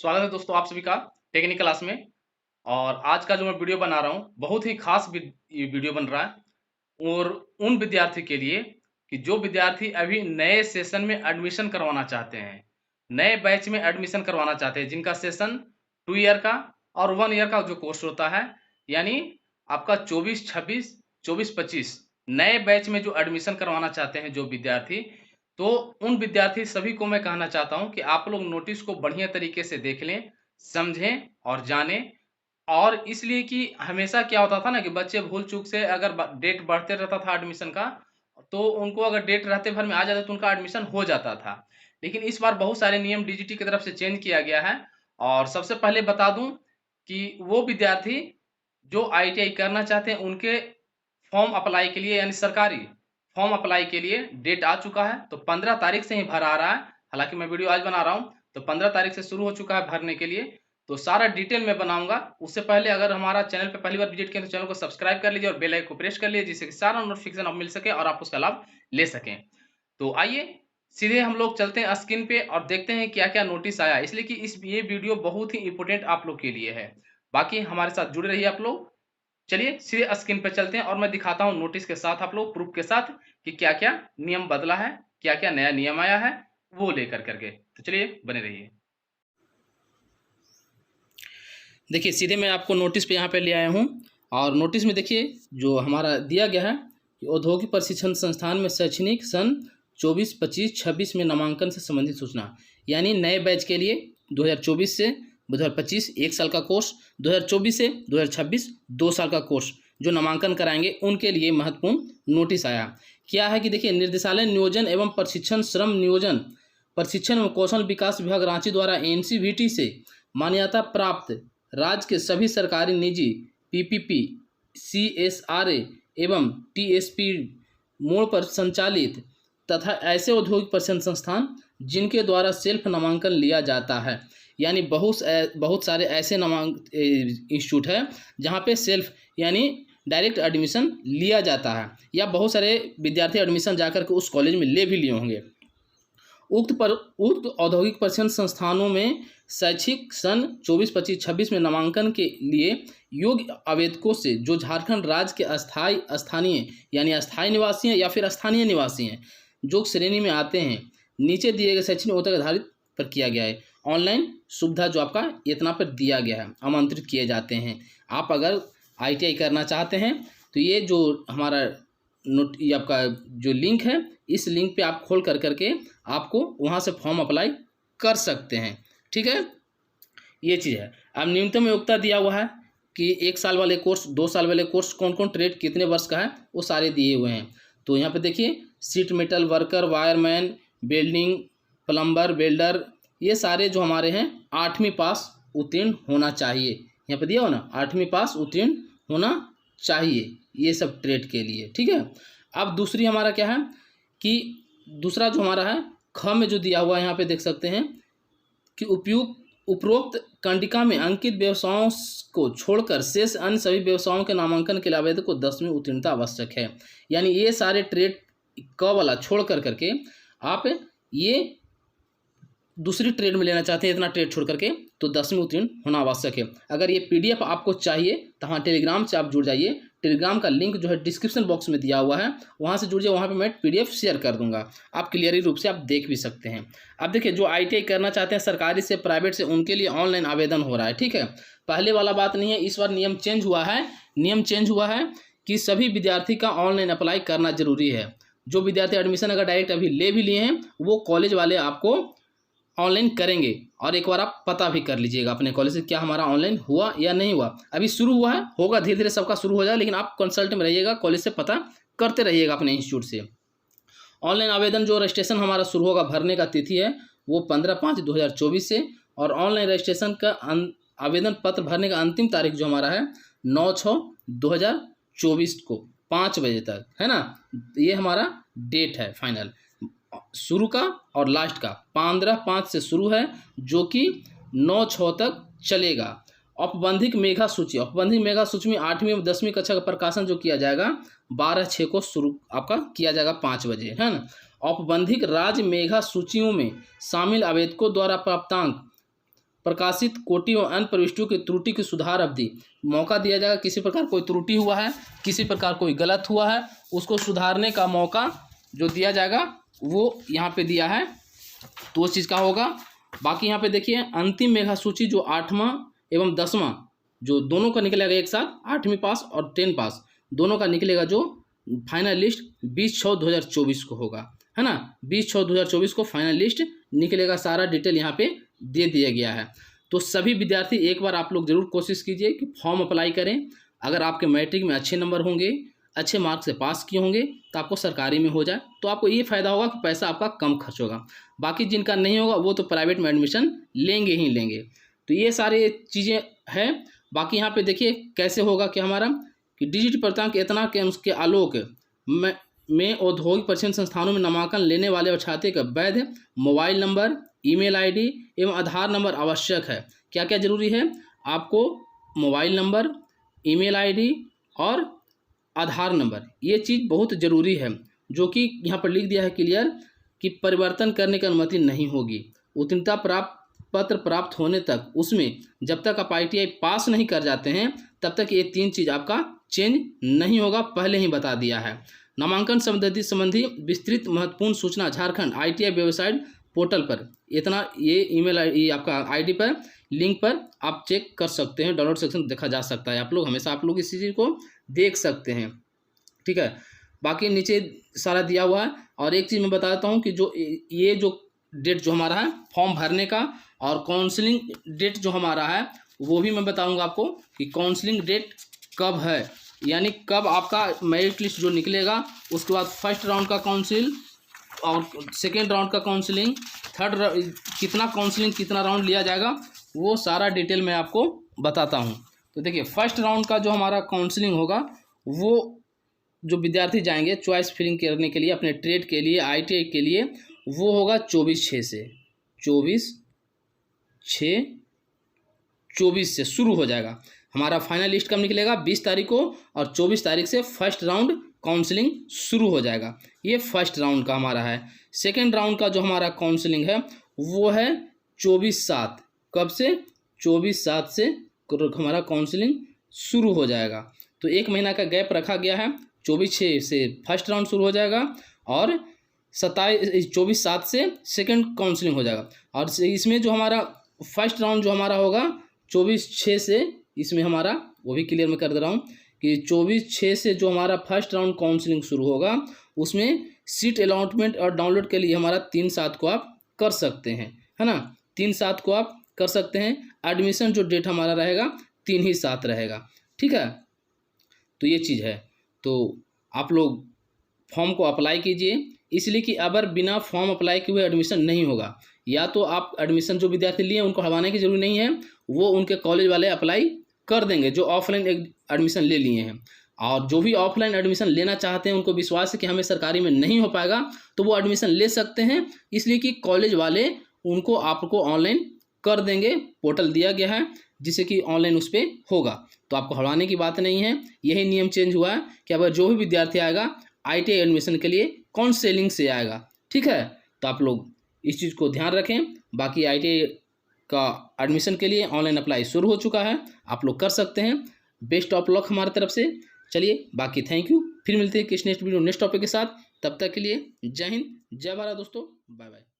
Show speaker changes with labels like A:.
A: स्वागत है दोस्तों आप सभी का टेक्निकल क्लास में। और आज का जो मैं वीडियो बना रहा हूँ बहुत ही खास ये वीडियो बन रहा है और उन विद्यार्थी के लिए कि जो विद्यार्थी अभी नए सेशन में एडमिशन करवाना चाहते हैं, नए बैच में एडमिशन करवाना चाहते हैं, जिनका सेशन 2 ईयर का और 1 ईयर का जो कोर्स होता है, यानी आपका 24-26, 24-25 नए बैच में जो एडमिशन करवाना चाहते हैं जो विद्यार्थी, तो उन विद्यार्थी सभी को मैं कहना चाहता हूं कि आप लोग नोटिस को बढ़िया तरीके से देख लें, समझें और जानें। और इसलिए कि हमेशा क्या होता था ना कि बच्चे भूल चूक से अगर डेट बढ़ते रहता था एडमिशन का, तो उनको अगर डेट रहते भर में आ जाता तो उनका एडमिशन हो जाता था। लेकिन इस बार बहुत सारे नियम डीजीटी की तरफ से चेंज किया गया है। और सबसे पहले बता दूं कि वो विद्यार्थी जो आईटीआई करना चाहते हैं उनके फॉर्म अप्लाई के लिए, यानी सरकारी फॉर्म अप्लाई के लिए डेट आ चुका है। तो 15 तारीख से ही भर आ रहा है। हालांकि मैं वीडियो आज बना रहा हूं तो 15 तारीख से शुरू हो चुका है भरने के लिए। तो सारा डिटेल में बनाऊंगा। उससे पहले अगर हमारा चैनल पे पहली बार विजिट किया तो चैनल को सब्सक्राइब कर लीजिए और बेल आइकन को प्रेस कर लीजिए, जिससे कि सारा नोटिफिकेशन आप मिल सके और आप उसका लाभ ले सकें। तो आइए सीधे हम लोग चलते हैं स्क्रीन पे और देखते हैं क्या क्या नोटिस आया, इसलिए कि ये वीडियो बहुत ही इंपॉर्टेंट आप लोग के लिए है। बाकी हमारे साथ जुड़े रहिए आप लोग। चलिए सीधे स्क्रीन पर चलते हैं और मैं दिखाता हूं नोटिस के साथ, आप लोग प्रूफ के साथ, कि क्या क्या नियम बदला है, क्या क्या नया नियम आया है, वो लेकर करके। तो चलिए बने रहिए। देखिए सीधे मैं आपको नोटिस पे यहाँ पे ले आया हूँ और नोटिस में देखिए जो हमारा दिया गया है कि औद्योगिक प्रशिक्षण संस्थान में शैक्षणिक सन 24-25-26 में नामांकन से संबंधित सूचना, यानी नए बैच के लिए 2024 से 2025 1 साल का कोर्स, 2024 से 2026 2 साल का कोर्स जो नामांकन कराएंगे उनके लिए महत्वपूर्ण नोटिस आया। क्या है कि देखिए निर्देशालय नियोजन एवं प्रशिक्षण श्रम नियोजन प्रशिक्षण एवं कौशल विकास विभाग रांची द्वारा एनसीवीटी से मान्यता प्राप्त राज्य के सभी सरकारी निजी पीपीपी, सीएसआरए एवं टीएसपी मोड पर संचालित तथा ऐसे औद्योगिक प्रशिक्षण संस्थान जिनके द्वारा सेल्फ नामांकन लिया जाता है, यानी बहुत सारे ऐसे इंस्टीट्यूट है जहाँ पे सेल्फ यानी डायरेक्ट एडमिशन लिया जाता है, या बहुत सारे विद्यार्थी एडमिशन जाकर के उस कॉलेज में ले भी लिए होंगे। उक्त औद्योगिक प्रशिक्षण संस्थानों में शैक्षिक सन 24-25-26 में नामांकन के लिए योग्य आवेदकों से जो झारखंड राज्य के स्थानीय यानी अस्थायी निवासी हैं या फिर स्थानीय निवासी हैं जो श्रेणी में आते हैं, नीचे दिए गए शैक्षणिक योग्यता आधारित पर किया गया है। ऑनलाइन सुविधा जो आपका इतना पर दिया गया है, आमंत्रित किए जाते हैं। आप अगर आईटीआई करना चाहते हैं तो ये जो हमारा ये आपका जो लिंक है, इस लिंक पे आप खोल करके आपको वहाँ से फॉर्म अप्लाई कर सकते हैं। ठीक है, ये चीज़ है। अब न्यूनतम योग्यता दिया हुआ है कि 1 साल वाले कोर्स, 2 साल वाले कोर्स, कौन कौन ट्रेड कितने वर्ष का है वो सारे दिए हुए हैं। तो यहाँ पे देखिए seat metal worker, wireman, welding, plumber, welder, ये सारे जो हमारे हैं 8वीं पास उत्तीर्ण होना चाहिए। यहाँ पे दिया हो ना, 8वीं पास उत्तीर्ण होना चाहिए ये सब ट्रेड के लिए। ठीक है, अब दूसरी हमारा क्या है कि दूसरा जो हमारा है ख में जो दिया हुआ है, यहाँ पे देख सकते हैं कि उपरोक्त कंडिका में अंकित व्यवसायों को छोड़कर शेष अन्य सभी व्यवसायों के नामांकन के लिए आवेदक को 10वीं उत्तीर्णता आवश्यक है। यानी ये सारे ट्रेड क वाला छोड़ करके आप ये दूसरी ट्रेड में लेना चाहते हैं, इतना ट्रेड छोड़ करके, तो 10वीं उत्तीर्ण होना आवश्यक है। अगर ये पीडीएफ आपको चाहिए तो हाँ टेलीग्राम से आप जुड़ जाइए। टेलीग्राम का लिंक जो है डिस्क्रिप्शन बॉक्स में दिया हुआ है, वहाँ से जुड़ जाइए। वहाँ पे मैं पीडीएफ शेयर कर दूंगा, आप क्लियरली रूप से आप देख भी सकते हैं। अब देखिए जो आईटीआई करना चाहते हैं सरकारी से प्राइवेट से, उनके लिए ऑनलाइन आवेदन हो रहा है। ठीक है, पहले वाला बात नहीं है, इस बार नियम चेंज हुआ है। नियम चेंज हुआ है कि सभी विद्यार्थी का ऑनलाइन अप्लाई करना जरूरी है। जो विद्यार्थी एडमिशन अगर डायरेक्ट अभी ले भी लिए हैं, वो कॉलेज वाले आपको ऑनलाइन करेंगे। और एक बार आप पता भी कर लीजिएगा अपने कॉलेज से क्या हमारा ऑनलाइन हुआ या नहीं हुआ। अभी शुरू हुआ है, होगा धीरे धीरे सबका शुरू हो जाएगा, लेकिन आप कंसल्ट में रहिएगा, कॉलेज से पता करते रहिएगा अपने इंस्टीट्यूट से। ऑनलाइन आवेदन जो रजिस्ट्रेशन हमारा शुरू होगा, भरने का तिथि है वो 15/5/2024 से, और ऑनलाइन रजिस्ट्रेशन का आवेदन पत्र भरने का अंतिम तारीख जो हमारा है 9/6/2024 को 5 बजे तक, है ना। ये हमारा डेट है फाइनल शुरू का, और लास्ट का 15/5 से शुरू है जो कि 9/6 तक चलेगा। औपबंधिक मेधा सूची, औपबंधिक मेधा सूची में 8वीं और 10वीं कक्षा का प्रकाशन जो किया जाएगा 12/6 को शुरू आपका किया जाएगा 5 बजे, है ना। औपबंधिक राज्य मेधा सूचियों में शामिल आवेदकों द्वारा प्रकाशित कोटि और अन्य प्रविष्टियों की त्रुटि की सुधार अवधि, मौका दिया जाएगा। किसी प्रकार कोई त्रुटि हुआ है, किसी प्रकार कोई गलत हुआ है, उसको सुधारने का मौका जो दिया जाएगा वो यहाँ पे दिया है, तो उस चीज़ का होगा। बाकी यहाँ पे देखिए अंतिम मेधा सूची जो 8वां एवं 10वां जो दोनों का निकलेगा एक साथ, 8वीं पास और 10 पास दोनों का निकलेगा, जो फाइनल लिस्ट 20/6/2024 को होगा, है ना। 20/6/2024 को फाइनल लिस्ट निकलेगा। सारा डिटेल यहाँ पे दे दिया गया है। तो सभी विद्यार्थी एक बार आप लोग जरूर कोशिश कीजिए कि फॉर्म अप्लाई करें। अगर आपके मैट्रिक में अच्छे नंबर होंगे, अच्छे मार्क्स से पास किए होंगे, तो आपको सरकारी में हो जाए, तो आपको ये फ़ायदा होगा कि पैसा आपका कम खर्च होगा। बाकी जिनका नहीं होगा वो तो प्राइवेट में एडमिशन लेंगे ही लेंगे। तो ये सारी चीज़ें हैं। बाकी यहाँ पे देखिए कैसे होगा कि हमारा कि डिजिटल प्रदान के इतना के उसके आलोक में औद्योगिक परीक्षण संस्थानों में नामांकन लेने वाले और छात्र का वैध मोबाइल नंबर, ईमेल आईडी एवं आधार नंबर आवश्यक है। क्या क्या जरूरी है? आपको मोबाइल नंबर, ईमेल आईडी और आधार नंबर, ये चीज़ बहुत ज़रूरी है, जो कि यहाँ पर लिख दिया है क्लियर कि परिवर्तन करने की अनुमति नहीं होगी। उत्तीर्णता पत्र प्राप्त होने तक, उसमें जब तक आप ITI पास नहीं कर जाते हैं तब तक ये 3 चीज़ आपका चेंज नहीं होगा, पहले ही बता दिया है। नामांकन संबंधी विस्तृत महत्वपूर्ण सूचना झारखंड ITI वेबसाइट पोर्टल पर, इतना ये ईमेल आई आपका आईडी पर लिंक पर आप चेक कर सकते हैं। डाउनलोड सेक्शन देखा जा सकता है, आप लोग हमेशा आप लोग इस चीज़ को देख सकते हैं, ठीक है। बाकी नीचे सारा दिया हुआ है। और एक चीज़ मैं बता देता हूँ कि जो ये जो डेट जो हमारा है फॉर्म भरने का और काउंसलिंग डेट जो हमारा है वो भी मैं बताऊँगा आपको कि काउंसलिंग डेट कब है, यानी कब आपका मेरिट लिस्ट जो निकलेगा, उसके बाद फर्स्ट राउंड का काउंसिल और सेकेंड राउंड का काउंसलिंग, थर्ड कितना काउंसलिंग कितना राउंड लिया जाएगा, वो सारा डिटेल मैं आपको बताता हूँ। तो देखिए फर्स्ट राउंड का जो हमारा काउंसलिंग होगा, वो जो विद्यार्थी जाएंगे चॉइस फिलिंग करने के लिए अपने ट्रेड के लिए, ITI के लिए, वो होगा 24/6 से 24/6/24 से शुरू हो जाएगा। हमारा फाइनल लिस्ट कब निकलेगा? 20 तारीख को, और 24 तारीख से फर्स्ट राउंड काउंसलिंग शुरू हो जाएगा। ये फर्स्ट राउंड का हमारा है। सेकेंड राउंड का जो हमारा काउंसलिंग है वो है 24/7। कब से? 24/7 से हमारा काउंसलिंग शुरू हो जाएगा। तो 1 महीना का गैप रखा गया है। 24/6 से फर्स्ट राउंड शुरू हो जाएगा और 24/7 से सेकंड काउंसलिंग हो जाएगा। और इसमें जो हमारा फर्स्ट राउंड जो हमारा होगा 24/6 से, इसमें हमारा वो भी क्लियर मैं कर दे रहा हूँ कि 24/6 से जो हमारा फर्स्ट राउंड काउंसलिंग शुरू होगा, उसमें सीट अलॉटमेंट और डाउनलोड के लिए हमारा 3/7 को आप कर सकते हैं, है ना। 3/7 को आप कर सकते हैं। एडमिशन जो डेट हमारा रहेगा 3/7 रहेगा, ठीक है। तो ये चीज़ है। तो आप लोग फॉर्म को अप्लाई कीजिए, इसलिए कि अगर बिना फॉर्म अप्लाई किए हुए एडमिशन नहीं होगा, या तो आप एडमिशन जो विद्यार्थी लिए उनको हटवाने की जरूरी नहीं है, वो उनके कॉलेज वाले अप्लाई कर देंगे जो ऑफलाइन एडमिशन ले लिए हैं। और जो भी ऑफलाइन एडमिशन लेना चाहते हैं उनको विश्वास है कि हमें सरकारी में नहीं हो पाएगा, तो वो एडमिशन ले सकते हैं, इसलिए कि कॉलेज वाले उनको आपको ऑनलाइन कर देंगे। पोर्टल दिया गया है जिससे कि ऑनलाइन उस पर होगा, तो आपको हटवाने की बात नहीं है। यही नियम चेंज हुआ है कि अगर जो भी विद्यार्थी आएगा ITI एडमिशन के लिए काउंसलिंग से आएगा, ठीक है। तो आप लोग इस चीज़ को ध्यान रखें। बाकी ITI का एडमिशन के लिए ऑनलाइन अप्लाई शुरू हो चुका है, आप लोग कर सकते हैं। बेस्ट ऑफ लक हमारी तरफ से। चलिए बाकी थैंक यू, फिर मिलते हैं किस नेक्स्ट वीडियो नेक्स्ट टॉपिक के साथ। तब तक के लिए जय हिंद, जय भारत दोस्तों, बाय बाय।